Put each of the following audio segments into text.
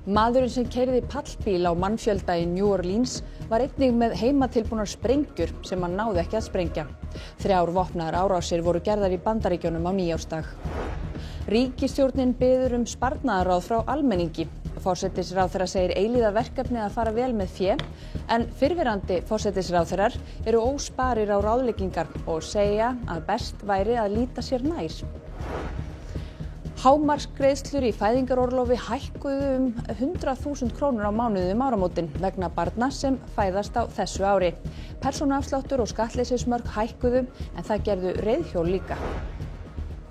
Maðurinn sem keyrði pallbíl á mannfjölda í New Orleans var einnig með heimatilbúnar sprengjur sem hann náði ekki að sprengja. 3 vopnaðar árásir voru gerðar í Bandaríkjunum á nýársdag. Ríkisstjórnin biður sparnaðarráð frá almenningi. Forsætisráðherra segir eilífðarverkefni að fara vel með fé, en fyrrverandi forsætisráðherrar eru ósparir á ráðleggingar og segja að best væri að líta sér nær. Hámarksgreiðslur í fæðingarorlofi hækkuðu 100.000 krónur á mánuði áramótin vegna barna sem fæðast á þessu ári. Persónuafsláttur og skattleysismörk hækkuðu en það gerðu reiðhjól líka.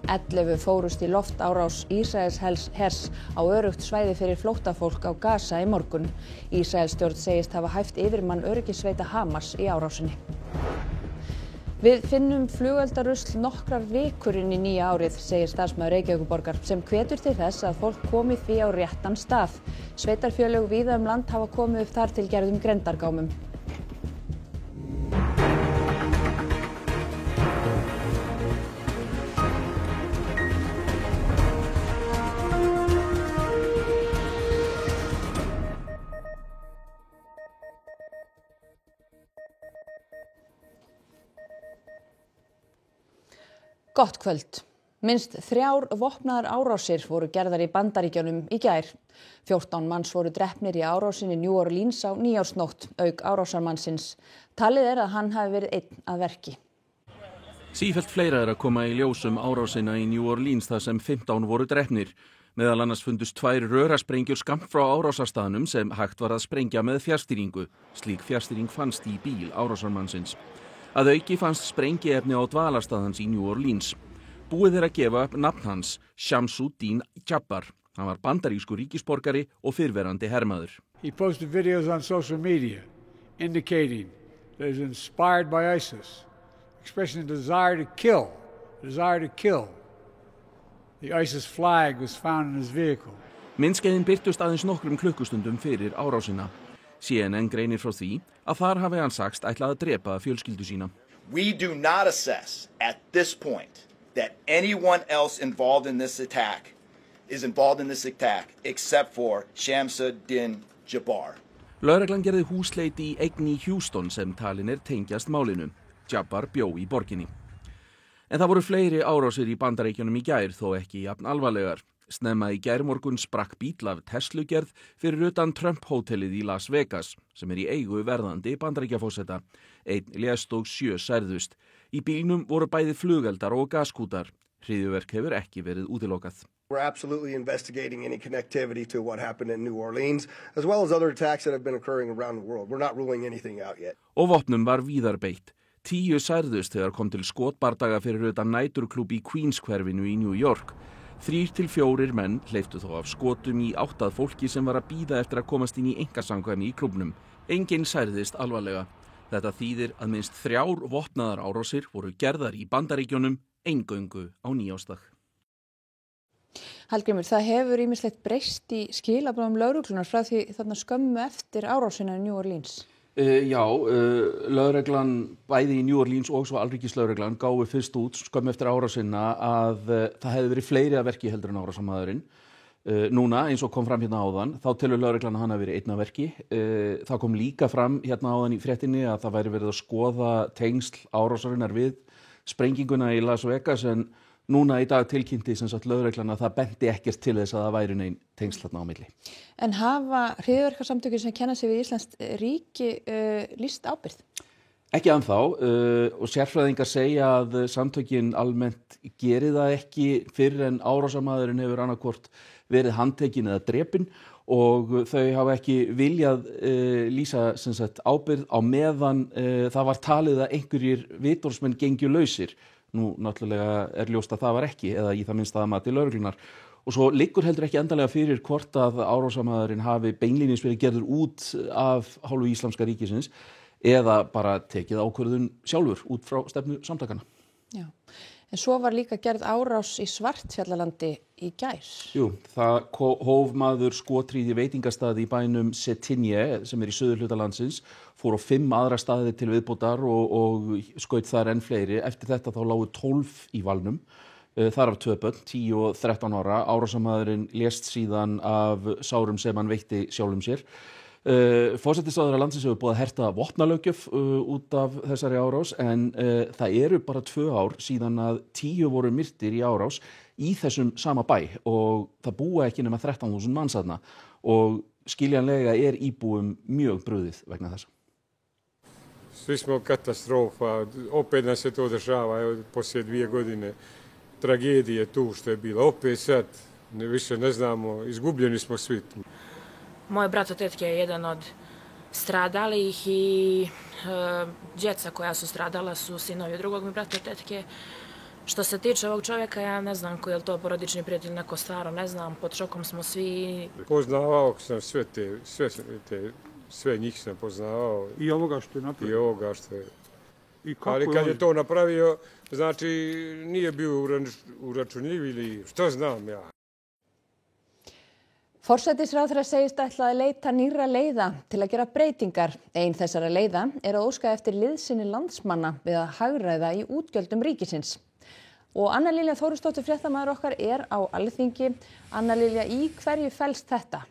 11 fórust í loftárás Ísraelshers á öruggt svæði fyrir flóttafólk á Gaza í morgun. Ísraelsstjórn segist hafa hæft yfirmann öryggissveita Hamas í árásinni. Við finnum flugeldarusl nokkrar vikur inn í nýja árið, segir starfsmaður Reykjavíkurborgar, sem hvetur til þess að fólk komi því á réttan stað. Sveitarfélög víða land hafa komið upp þar til gerðum grenndargámum. Gott kvöld. Minnst 3 vopnaðar árásir voru gerðar í Bandaríkjunum í gær. 14 manns voru drepnir í árásinni New Orleans á nýársnótt, auk árásarmannsins. Talið er að hann hafi verið einn að verki. Sífellt fleira að koma í ljós árásina í New Orleans þar sem 15 voru drepnir. Meðal annars fundust 2 rörasprengjur skammt frá árásarstaðnum sem hægt var að sprengja með fjarstýringu. Slík fjarstýring fannst í bíl árásarmannsins. Að auki fannst sprengiefni á dvalarstaðans í New Orleans. Búið að gefa upp nafn hans, Shamsuddin Jabbar. Hann var bandarískur ríkisborgari og fyrrverandi hermaður. He posted videos on social media indicating that he was inspired by ISIS, expressing a desire to kill. The ISIS flag was found in his vehicle. Myndskeiðin birtust aðeins nokkrum klukkustundum fyrir árásina. CNN greinir frá því að þar hafi hann sagst ætlað að drepa fjölskyldu sína. We do not assess at this point that anyone else involved in this attack except for Shamsuddin Jabbar. Lögreglan gerði húsleit í eign í Houston sem talin tengjast málinu. Jabbar bjó í borginni. En það voru fleiri árásir í Bandaríkjunum í gær, þó ekki jafn alvarlegar. Snemma í gærmorgun sprakk bíll af Teslugerð fyrir utan Trump-hótelið í Las Vegas, sem í eigu verðandi Bandaríkjaforseta. 1 lést og 7 særðust. Í bílnum voru bæði flugeldar og gaskútar. Hryðjuverk hefur ekki verið útilokað. We're absolutely investigating any connectivity to what happened in New Orleans, as well as other attacks that have been occurring around the world. We're not ruling anything out yet. Og vopnum var víðar beitt. 10 særðust þegar kom til skotbardaga fyrir utan næturklúbb í Queens-hverfinu í New York. 3 til 4 menn hleyptu þó af skotum í 8 fólki sem var að bíða eftir að komast inn í einkasamkvæmi í klúbbnum. Enginn særðist alvarlega. Þetta þýðir að minnst 3 vopnaðar árásir voru gerðar í Bandaríkjunum eingöngu á nýársdag. Hallgrímur, það hefur ýmislegt breyst í skilaboðum lögreglunar frá því þarna skömmu eftir árásina í New Orleans. Lögreglan bæði í New Orleans og svo alríkislögreglan gáfu fyrst út skömmu eftir árásina að það hefði verið fleiri að verki heldur en árásarmaðurinn. Núna, eins og kom fram hérna áðan, þá telur lögreglan að hann hafi verið einn að verki. Það kom líka fram hérna áðan í fréttinni að það væri verið að skoða tengsl árásarinnar við sprenginguna í Las Vegas, en núna í dag tilkynnti sem sagt lögreglan að það benti ekkert til þess að það væri nein tengsl þarna á milli. En hafa hryðjuverkasamtökin sem kenna sig við Íslands ríki lýst ábyrgð? Ekki ennþá og sérfræðingar segja að samtökin almennt geri það ekki fyrr en árásarmaðurinn hefur annarkvort verið handtekinn eða drepinn, og þau hafa ekki viljað lýsa sem sagt ábyrgð á meðan það var talið að einhverjir vitorðsmenn gengju lausir. Nú náttúrulega er ljóst að það var ekki, eða í það minnsta að mati lögreglunar. Og svo liggur heldur ekki endanlega fyrir hvort að árásarmaðurinn hafi beinlínis verið gerður út af hálfu Íslamska ríkisins eða bara tekið ákvörðun sjálfur út frá stefnu samtakana. Já, en svo var líka gerð árás í Svartfjallalandi í gær. Jú, það hóf maður skotríð í veitingastaði í bænum Cetinje sem í suðurhluta landsins, fór á 5 aðra staði til viðbótar og skaut þar enn fleiri. Eftir þetta þá lágu 12 í valnum. þar af 2 börn, 10 og 13 ára. Árásarmaðurinn lést síðan af sárum sem hann veitti sjálfum sér. Forsætisráðherra landsins hefur boðað herta vopnalöggjöf út af þessari árás en það eru bara 2 ár síðan að 10 voru myrtir í árás í þessum sama bæ og það búa ekki nema 13.000 manns þarna og skiljanlega íbúum mjög brugðið vegna þessa. Svi smo katastrofa, opet nas se to dešava, evo poslije 2 godine tragedije tu što je bilo, opet sad više ne znamo, izgubljeni smo svi. Moj brat od tetke je jedan od stradalih i djeca koja su stradala su sinovi drugog mi brata od tetke. Što se tiče ovog čovjeka, ja ne znam koji je to porodični prijatelj, neko staro, ne znam, pod šokom smo svi. Poznavao sam sve njih sam poznavao. I ovoga što je napravio. I ovoga što je. Ali kad je to napravio, znači nije bio uračunljiv ili što znam ja. Forsætisráðherra segist ætla að leita nýrra leiða til að gera breytingar. Ein þessara leiða að óska eftir liðsinni landsmanna við að hagræða í útgjöldum ríkisins. Og Anna Lilja Þórusdóttir fréttamaður okkar á Alþingi. Anna Lilja, í hverju felst þetta?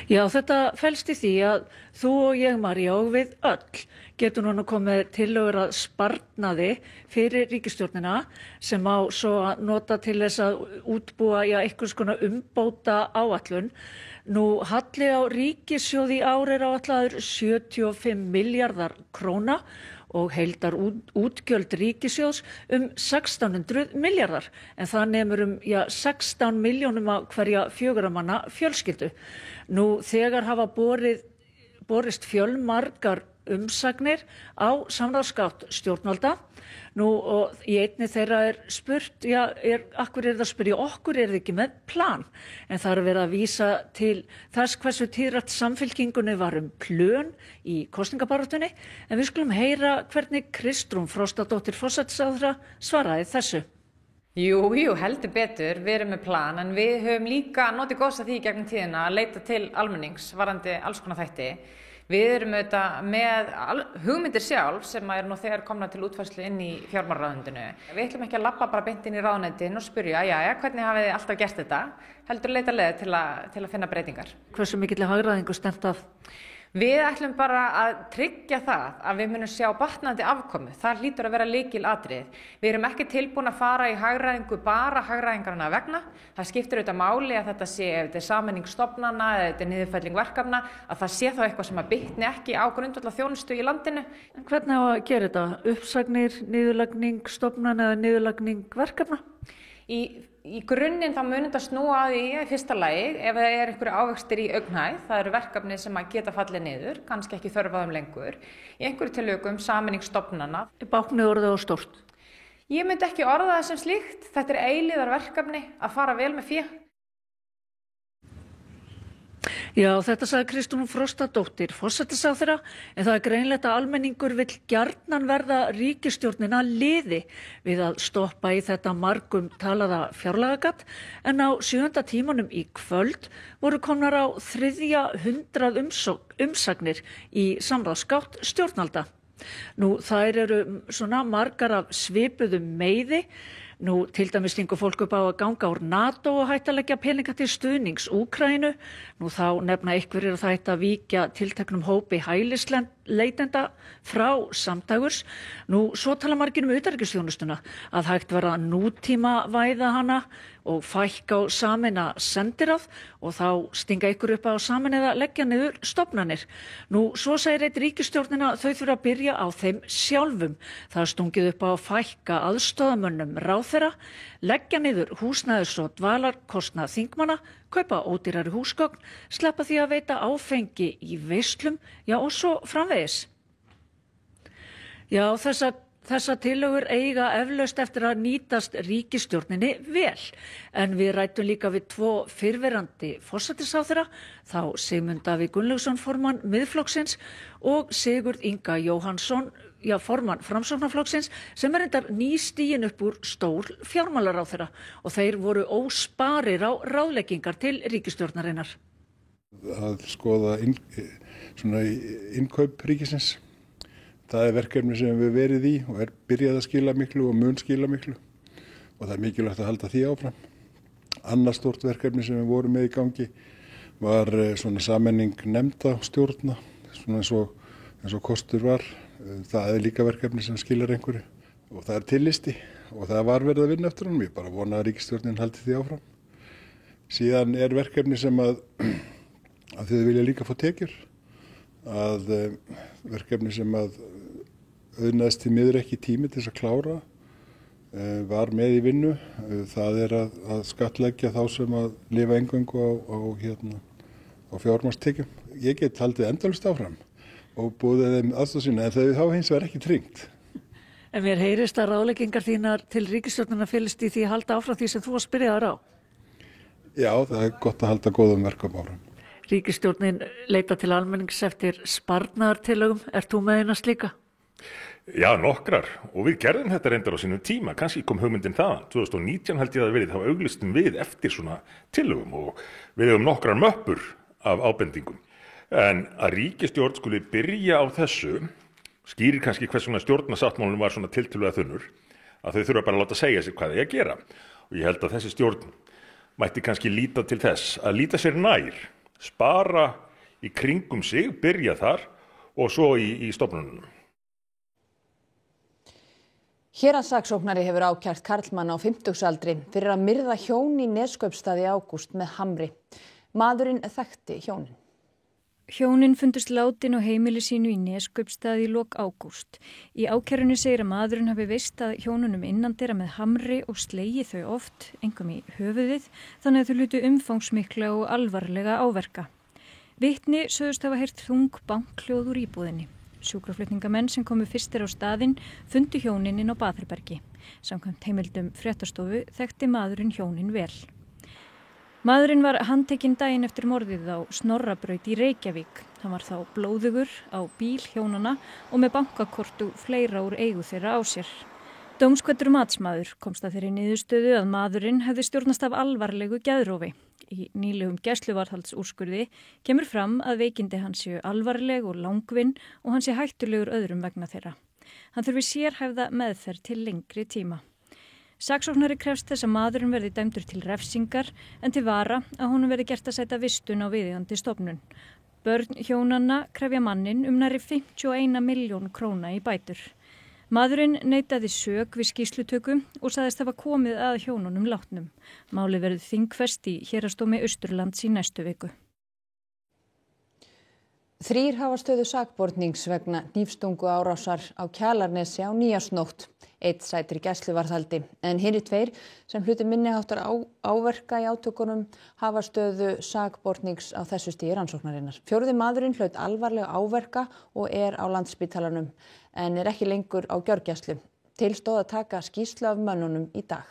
Já, þetta felst í því að þú og ég, María, og við öll getum núna komið tillögur að sparnaði fyrir ríkisstjórnina sem á svo að nota til þess að útbúa einhvers konar umbóta áætlun. Nú, halli á ríkissjóði í ár áætlaður 75 milljarðar króna og heildar útgjöld ríkissjóðs 1600 milljarðar en það nemur 16 milljónum á hverja 4 manna fjölskyldu. Nú þegar hafa borist fjölmargar umsagnir á samráðsgátt stjórnvalda. Nú og í einni þeirra spurt, akkur það spyrja okkur þið ekki með plan? En það verið að vísa til þess hversu tíðrætt Samfylkingunni var plön í kosningabaráttunni. En við skulum heyra hvernig Kristrún Frostadóttir forsætisráðherra svaraði þessu. Jú, heldur betur, við erum með plan, en við höfum líka notið góðs af því gegnum tíðina að leita til almennings varðandi alls konar þætti. Við erum auðvitað með hugmyndir sjálf sem nú þegar komna til útfærslu inn í fjármálaráðuneytinu. Við ætlum ekki að labba bara beint inn í ráðuneytin og spyrja, hvernig hafið þið alltaf gert þetta? Heldur leita leið til að finna breytingar. Hversu mikill hagræðingu stefnt að? Við ætlum bara að tryggja það að við munum sjá batnandi afkomu. Það hlýtur að vera lykilatriði. Við erum ekki tilbúin að fara í hagræðingu bara hagræðingarna vegna. Það skiptir auðvitað máli að þetta sé, ef þetta er sameining stofnana eða þetta er niðurfelling verkefna, að það sé þá eitthvað sem að bitni ekki á grundvallarþjónustu í landinu. Hvernig á að gera þetta? Uppsagnir, niðurlagning stofnana eða niðurlagning verkefna? Í grunninn þá mun þetta snúa að því í fyrsta lagi ef það einhverju ávextir í augnhæð, það eru verkefni sem að geta fallið niður, kannski ekki þörfaðum lengur. Í einhverju tilvikum sameining stofnana. Báknið orðið og stórt? Ég myndi ekki orða það sem slíkt. Þetta er eilífðarverkefni að fara vel með fé. Já, þetta sagði Kristrún Frostadóttir forsætisráðherra, en það greinlegt að almenningur vill gjarnan verða ríkisstjórnina liði við að stoppa í þetta margum talaða fjárlagagat, en á 7. tímanum í kvöld voru komnar á 300 umsagnir í samráðsgátt stjórnvalda. Nú, þær eru svona margar af svipuðum meiði. Nú, til dæmis stingur fólk upp á að ganga úr NATO og hætta að leggja peninga til stuðnings Úkraínu. Nú þá nefna einhverjir að það hætta að víkja tilteknum hópi hælisleitenda frá samdægurs. Nú, svo tala margir utanríkisþjónustuna að hægt vera nútíma væða hana og fækka og sameina sendiráð og þá stinga ykkur upp á sameina eða leggja niður stofnanir. Nú, svo segir eitt ríkisstjórnina þau þurfa að byrja á þeim sjálfum. Það stungið upp á að fækka aðstoðamönnum ráðherra, leggja niður húsnæðis- og dvalarkostnað þingmanna, kaupa ódýrari húsgögn, sleppa því að veita áfengi í veislum, og svo framvegis. Já, Þessa tillögur eiga eflaust eftir að nýtast ríkisstjórninni vel, en við ræddum líka við 2 fyrrverandi forsætisráðherra, þá Sigmund Davíð Gunnlaugsson formann Miðflokksins og Sigurð Inga Jóhannsson, formann Framsóknarflokksins, sem reyndar nýstiginn upp úr stól fjármálaráðherra og þeir voru ósparir á ráðleggingar til ríkisstjórnarinnar. Að skoða innkaup ríkisins. Það verkefni sem við verið í og byrjað að skila miklu og mun skila miklu og það mikilvægt að halda því áfram. Annað stórt verkefni sem við vorum með í gangi var svona sammenning nefnda og stjórna, svona eins og kostur var. Það líka verkefni sem skilar einhverju og það tillisti og það var verið að vinna eftir honum. Ég bara vona að ríkisstjórnin haldi því áfram. Síðan verkefni sem að þau vilja líka fá tekjur, verkefni sem að auðnaðist því miður ekki tími til þess að klára, var með í vinnu. Það að skattleggja þá sem að lifa eingöngu á fjármagnstekjum. Ég get haldið endalaust áfram og búið þeim aðstoð sína en þau hafa hins vegar ekki tryggt. En mér heyrist að ráðleggingar þínar til ríkisstjórnina felist í því að halda áfram því sem þú varst byrjaðar á. Já, það gott að halda góðum verkum áfram. Ríkisstjórnin leita til almennings eftir sparnaðartillögum. Ert þú með eina slíka? Já, nokkrar. Og við gerðum þetta reyndar á sínum tíma. Kannski kom hugmyndin þaðan. 2019 held ég að verið. Það var auglistum við eftir svona tillögum og við höfum nokkrar möppur af ábendingum. En að ríkisstjórn skuli byrja á þessu skýrir kannski hvers svona stjórnarsáttmálunum var svona tiltölulega þunnur, að þau þurfa bara að láta segja sér hvað þeir að gera. Og ég held að þessi stjórn mætti kannski líta til þess að líta sér nær, spara í kringum sig, byrja þar og svo í stofnunum. Héraðssaksóknari hefur ákært karlmann á 50-aldri fyrir að myrða hjón í Neskaupstað í ágúst með hamri. Maðurinn þekkti hjónin. Hjónin fundust látin á heimili sínu í Neskaupstað í lok ágúst. Í ákærunni segir að maðurinn hafi veist að hjónunum innandyra með hamri og slegið þau oft, einkum í höfuðið, þannig að þau hlutu umfangsmikla og alvarlega áverka. Vitni sögðust hafa heyrt þung bankhljóð úr íbúðinni. Sjúkraflutningamenn sem komu fyrstir á staðinn fundu hjónin inn á baðherbergi. Samkvæmt heimildum fréttastofu þekkti maðurinn hjónin vel. Maðurinn var handtekinn daginn eftir morðið á Snorrabraut í Reykjavík. Hann var þá blóðugur á bíl hjónanna og með bankakort og fleira úr eigu þeirra á sér. Dómskvaddur matsmaður komst að þeirri niðurstöðu að maðurinn hefði stjórnast af alvarlegu geðrofi. Í nýlegum gæsluvarðhaldsúrskurði kemur fram að veikindi hans séu alvarleg og langvinn og hann sé hættulegur öðrum vegna þeirra. Hann þurfi sérhæfða meðferð til lengri tíma. Saksóknari krefst þess að maðurinn verði dæmdur til refsingar en til vara að honum verði gert að sæta vistun á viðeigandi stofnun. Börn hjónanna krefja manninn nærri 51 milljón króna í bætur. Maðurinn neitaði sök við skýrslutöku og sagðist hafa komið að hjónunum látnum. Málið verður þingfest í Héraðsdómi Austurlands í næstu viku. 3 hafa stöðu sakbornings vegna hnífstungu árásar á Kjalarnesi á nýársnótt. 1 sætir í gæsluvarðhaldi en hinir 2 sem hlutu minniháttar áverka í átökunum hafa stöðu sakbornings á þessu stigi rannsóknarinnar. 4. maðurinn hlaut alvarlega áverka og á Landspítalanum en ekki lengur á gjörgæslu. Til stóð að taka skýrslu af mönnunum í dag.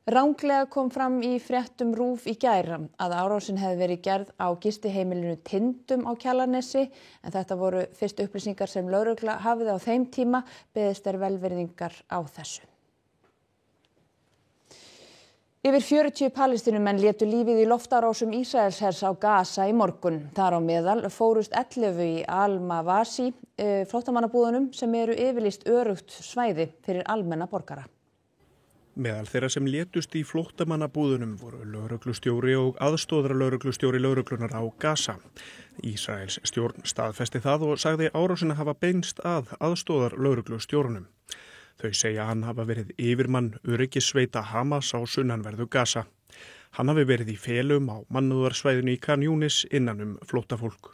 Ranglega kom fram í fréttum RÚV í gær að árásin hefði verið gerð á gistiheimilinu Tindum á Kjalarnesi en þetta voru fyrst upplýsingar sem lögregla hafði á þeim tíma, beðist velvirðingar á þessu. Yfir 40 Palestínumenn létu lífið í loftárásum Ísraelshers á Gaza í morgun. Þar á meðal fórust 11 í Al-Mawasi flóttamannabúðunum sem eru yfirlýst öruggt svæði fyrir almenna borgara. Meðal þeirra sem létust í flóttamannabúðunum voru lögreglustjóri og aðstoðarlögreglustjóri lögreglunar á Gaza. Ísraels stjórn staðfesti það og sagði árásina hafa beinst að aðstoðarlögreglustjórunum. Þau segja hann hafa verið yfirmann öryggissveita Hamas á sunnanverðu Gaza. Hann hafi verið í felum á mannúðarsvæðinu í Khan Yunis innan flóttafólk.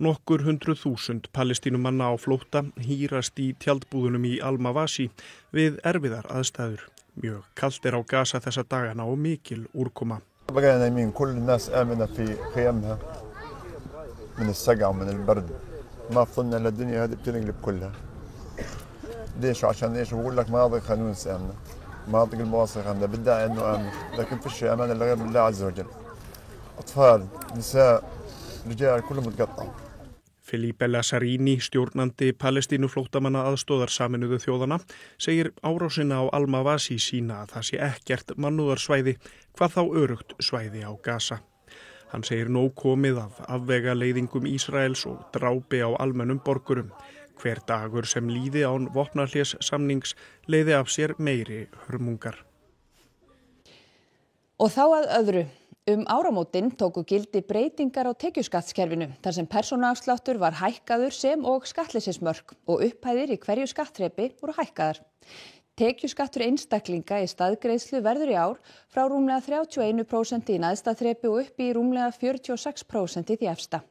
Nokkur 100.000 Palestínumanna á flótta hírast í tjaldbúðunum í Al-Mawasi við erfiðar aðstæður. Mjög kalt á Gaza þessa dagana og mikil úrkoma. بقينا نايمين كل الناس آمنة في خيامها من السقع ومن البرد ما فضلنا للدنيا هذه بتنقلب كلها ليش عشان ايش بقول لك مناطق خان يونس آمنة مناطق المواصلة عندها بدعي انه آمنة لكن فيش امان الا غير بالله عز وجل اطفال نساء رجال كلهم متقطع. Filipe Lazzarini, stjórnandi Palestínuflóttamanna aðstoðar Sameinuðu þjóðanna, segir árásina á Al-Mawasi sína að það sé ekkert mannúðarsvæði, hvað þá örugt svæði á Gaza. Hann segir nóg komið af afvegaleiðingum Ísraels og drápi á almennum borgurum. Hver dagur sem líði án vopnahlés samnings leiði af sér meiri hörmungar. Og þá að öðru. Áramótin tóku gildi breytingar á tekjuskattskerfinu þar sem persónuafsláttur var hækkaður sem og skattleysismörk og upphæðir í hverju skattþrepi voru hækkaðar. Tekjuskattur einstaklinga í staðgreiðslu verður í ár frá rúmlega 31% í neðsta þrepi og upp í rúmlega 46% í því efsta.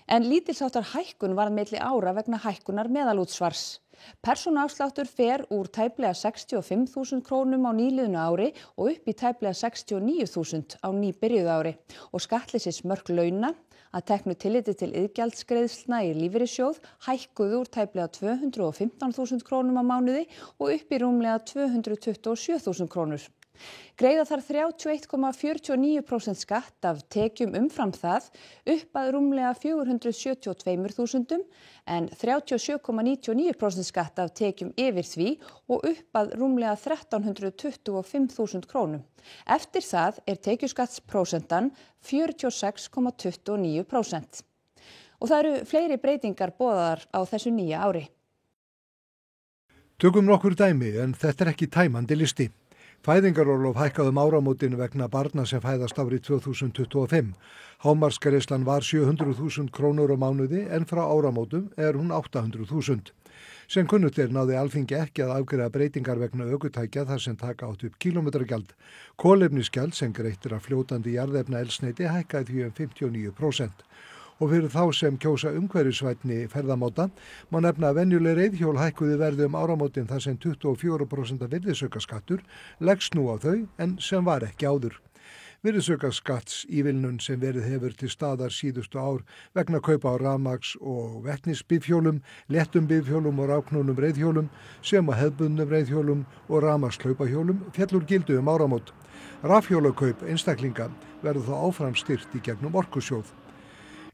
En lítilsháttar hækkun varð milli ára vegna hækkunar meðalútsvars. Persónuafsláttur fer úr tæplega 65.000 krónum á nýliðnu ári og upp í tæplega 69.000 á nýbyrjuðu ári og skattleysismörk launa að teknu tilliti til iðgjaldsgreiðslna í lífeyrissjóð hækkuðu úr tæplega 215.000 krónum á mánuði og upp í rúmlega 227.000 krónur. Greiða þarf 31,49% skatt af tekjum umfram það upp að rúmlega 472.000 en 37,99% skatt af tekjum yfir því og upp að rúmlega 1.325.000 krónum. Eftir það tekjuskattsprósentan 46,29%. Og það eru fleiri breytingar boðaðar á þessu nýja ári. Tökum nokkur dæmi en þetta ekki tæmandi listi. Fæðingarorlof hækkaði áramótin vegna barna sem fæðast árið 2025. Hámarksgreiðslan var 700.000 krónur á mánuði en frá áramótum hún 800.000. Sem kunnugt náði Alþingi ekki að afgreiða breytingar vegna ökutækja þar sem taka átt upp kílómetragjald. Kolefnisgjald sem greitt af fljótandi jarðefnaeldsneyti hækkaði því 59%. Og fyrir þá sem kjósa umhverfisvænni ferðamáta má nefna að venjuleg reiðhjól hækkuðu verði áramótin þar sem 24% virðisaukaskattur leggst nú á þau en sem var ekki áður. Virðisaukaskattsívilnun sem verið hefur til staðar síðustu ár vegna kaupa á rafmagns- og vetnisbifhjólum, léttum bifhjólum og rafknúnum reiðhjólum sem á hefðbundnum reiðhjólum og rafmagnshlaupahjólum féll úr gildi áramót. Rafhjólakaup einstaklinga verður þó áfram styrkt í gegnum Orkusjóð.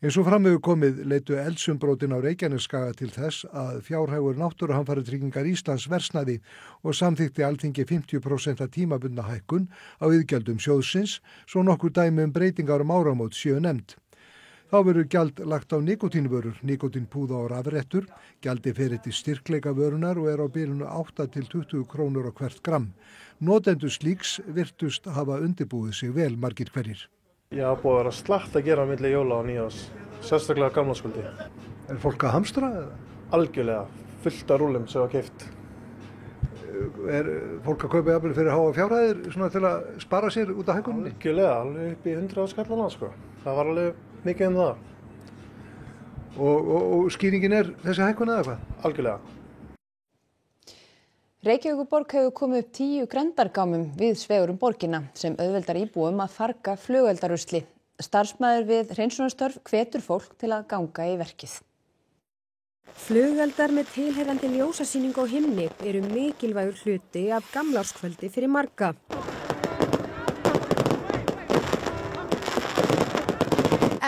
Eins og fram hefur komið leiddu eldsumbrotin á Reykjanesskaga til þess að fjárhagur Náttúruhamfaratryggingar Íslands versnaði og samþykkti Alþingi 50% tímabundna hækkun á iðgjöldum sjóðsins svo nokkur dæmi breytingar áramót séu nefnd. Þá verður gjald lagt á nikótínvörur, nikótínpúða og rafrettur. Gjaldi fer til styrkleika vörunar og á bilinu 8 til 20 krónur á hvert gramm. Notendur slíks virtust hafa undirbúið sig vel margir hverjir. Já, búið að vera slakt að gera milli jóla og nýjárs, sérstaklega gamlárskvöldi. Er fólk að hamstra? Algjörlega, fullt af rúllum sem var keypt. Er fólk að kaupa jafnvel fyrir háa fjárhæðir svona til að spara sér út af hækkuninni? Algjörlega, alveg upp í 100 skallana, sko. Það var alveg mikið það. Og skýringin er þessi hækkun eða hvað? Algjörlega. Reykjavíkurborg hefur komið upp 10 grenndargámum við svegur borgina sem auðveldar íbúum að farga flugeldarusli. Starfsmaður við hreinsunarstörf hvetur fólk til að ganga í verkið. Flugeldar með tilheyrandi ljósasýningu á himni eru mikilvægur hluti af gamlárskvöldi fyrir marga.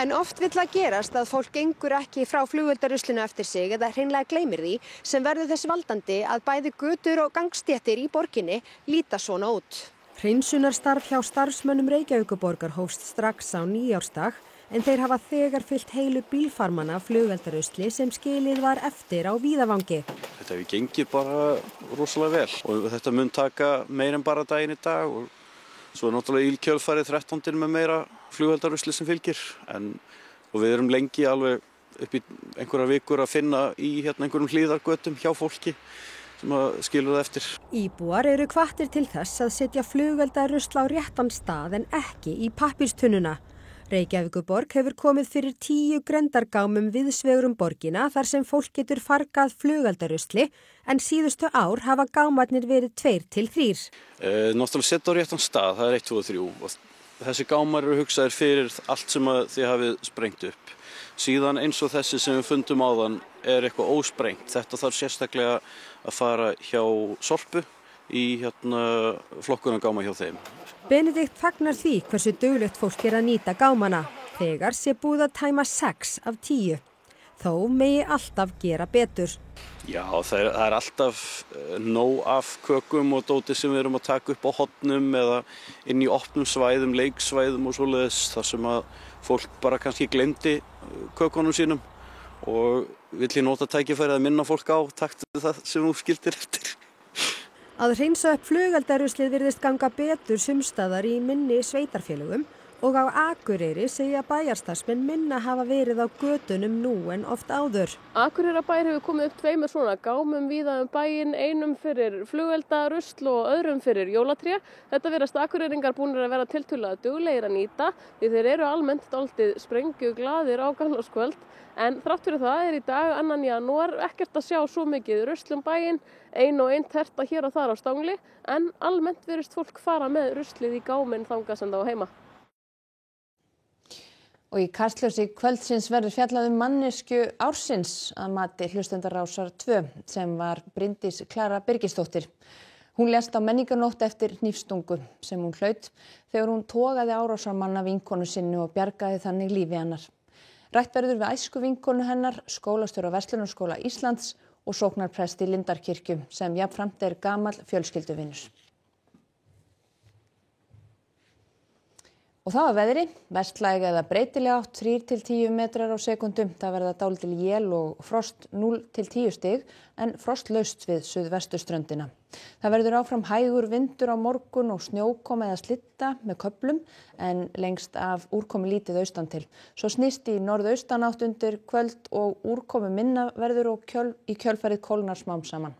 En oft vill það gerast að fólk gengur ekki frá flugeldaruslinu eftir sig eða hreinlega gleymir því sem verður þess valdandi að bæði götur og gangstéttir í borginni líta svona út. Hreinsunarstarf hjá starfsmönnum Reykjavíkurborgar hófst strax á nýjársdag en þeir hafa þegar fyllt heilu bílfarmana flugeldarusli sem skilið var eftir á Víðavangi. Þetta hefur gengið bara rosalega vel og þetta mun taka meir en bara daginn í dag og svo náttúrulega í kjölfarið 13. með meira flugeldarusli sem fylgir og við erum lengi alveg upp í einhverjar vikur að finna í einhverjum hlíðargötum hjá fólki sem skilur það eftir. Íbúar eru hvattir til þess að setja flugeldarusl á réttan stað en ekki í pappírstunnuna. Reykjavíkurborg hefur komið fyrir 10 grenndargámum viðsvegur borgina þar sem fólk getur fargað flugeldarusli en síðustu ár hafa gámarnir verið 2 til 3. Náttúrulega setja á réttan stað, það er 1, 2 og 3 og þessi gámar eru hugsaðir fyrir allt sem þið hafið sprengt upp. Síðan eins og þessi sem við fundum áðan er eitthvað ósprengt. Þetta þarf sérstaklega að fara hjá Sorpu í flokkunargáma hjá þeim. Benedikt fagnar því hversu duglegt fólk að nýta gámana. Þegar sé búið að tæma 6 af 10. Þó megi alltaf gera betur. Já, það er alltaf nóg af kökum og dóti sem við erum að taka upp á hornum eða inn í opnum svæðum, leiksvæðum og svoleiðis þar sem að fólk bara kannski gleymdi kökunum sínum og vill ég nota tækifærið að minna fólk á taktu það sem þú skildir eftir. Að hreinsa upp flugeldaruslið virðist ganga betur sumstaðar í minni sveitarfélögum og á Akureyri segja bæjarstarfsmenn minna hafa verið á götunum nú en oft áður. Akureyrarbær hefur komið upp 2 svona gámum víða bæinn, einum fyrir flugeldarusl og öðrum fyrir jólatré. Þetta virðast Akureyringar búnir að vera tiltölulega duglegir að nýta því þeir eru almennt dálítið sprengjuglaðir á gamlárskvöld. En þrátt fyrir það í dag 2. janúar ekkert að sjá svo mikið rusl bæinn, ein og ein terta hér og þar á stangli, en almennt virðist fólk fara með ruslið í gáminn þangað sem það á heima. Og í Kastljósi kvöldsins verður fjallað manneskju ársins að mati hlustendar Rásar 2 sem var Bryndís Klara Birgisdóttir. Hún lést á menningarnótt eftir hnífstungu sem hún hlaut þegar hún togaði árásarmann af vinkonu sinni og bjargaði þannig lífi hennar. Rætt verður við æsku vinkonu hennar, skólastjóra Verslunarskóla Íslands og sóknarprest í Lindarkirkju sem jafnframt gamall fjölskylduvinur. Og það var veðri, vestlæg eða breytileg átt 3–10 metrar á sekúndu. Það verða dálítil él og frost 0–10 stig en frostlaust við suðvesturströndina. Það verður áfram hægur vindur á morgun og snjókoma eða slitta með köflum en lengst af úrkomi lítið austan til. Svo snýst í norðaustanátt undir kvöld og úrkomi minna verður og í kjölfarið kólnar smám saman.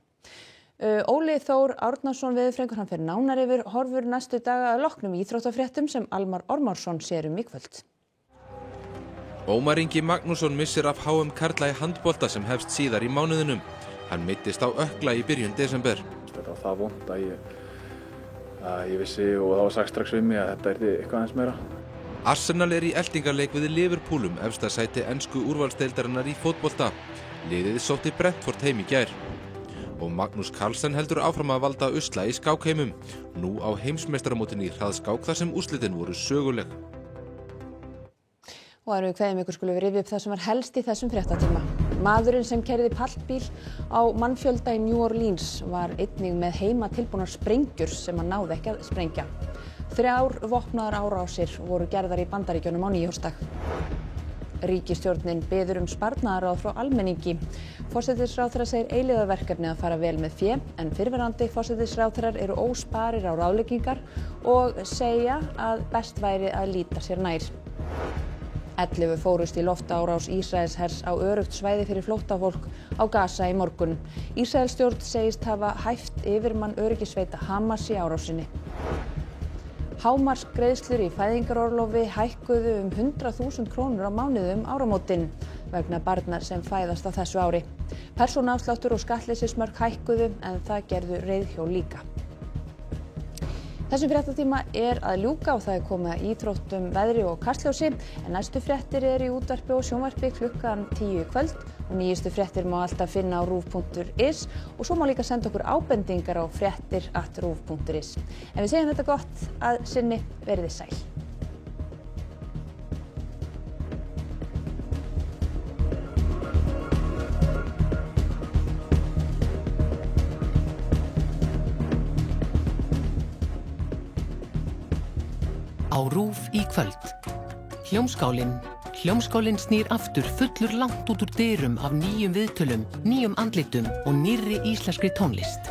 Óli Þór Árnason veðurfræðingur hann fer nánar yfir horfur næstu daga að loknum íþróttafréttum sem Almar Ormarsson sér í kvöld. Ómar Ingi Magnússon missir af HM karla í handbolta sem hefst síðar í mánuðinum. Hann meiddist á ökkla í byrjun desember. Þetta var það vont að ég vissi og það var sagt strax við mig að þetta yrði eitthvað aðeins meira. Arsenal í eltingarleik við Liverpool efsta sæti ensku úrvalsdeildarinnar í fótbolta. Liðið sótti Brentford heim í gær. Og Magnús Carlsen heldur áfram að valda usla í skákheimum, nú á heimsmeistaramótinu í hraðskák þar sem úrslitin voru söguleg. Og við kveðjum ykkur skulum við rifja upp það sem var helst í þessum fréttatíma. Maðurinn sem keyrði pallbíl á mannfjölda í New Orleans var einnig með heima tilbúnar sprengjur sem hann náði ekki að sprengja. 3 vopnaðar árásir voru gerðar í Bandaríkjunum á nýársdag. Ríkisstjórnin biður sparnaðaráð frá almenningi. Forsætisráðherra segir eilífðarverkefni að fara vel með fé en fyrrverandi forsætisráðherrar eru ósparir á ráðleggingar og segja að best væri að líta sér nær. 11 fórust í loftárás Ísraelshers á öruggt svæði fyrir flóttafólk á Gaza í morgun. Ísraelsstjórn segist hafa hæft yfirmann öryggissveita Hamas í árásinni. Hámarksgreiðslur í fæðingarorlofi hækkuðu 100.000 krónur á mánuði áramótin vegna barna sem fæðast á þessu ári. Persónuafsláttur og skattleysismörk hækkuðu en það gerðu reiðhjól líka. Þessum fréttatíma að ljúka og það komið að íþróttum, veðri og kastljósi en næstu fréttir í útvarpi og sjónvarpi klukkan 10 í kvöld og nýjustu fréttir má alltaf finna á ruv.is og svo má líka senda okkur ábendingar á fréttir@ruv.is. En við segjum þetta gott að sinni, verið þið sæl. Á RÚV í kvöld. Hljómskálinn snýr aftur fullur langt út úr dyrum af nýjum viðtölum, nýjum andlitum og nýrri íslenskri tónlist.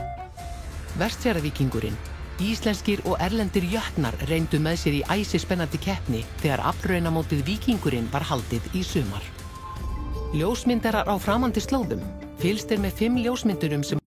Vestfjarðavíkingurinn, íslenskir og erlendir jötnar reyndu með sér í æsispennandi keppni þegar aflraunamótið Víkingurinn var haldið í sumar. Ljósmyndarar á framandi slóðum. Fylgst með 5 ljósmyndurum sem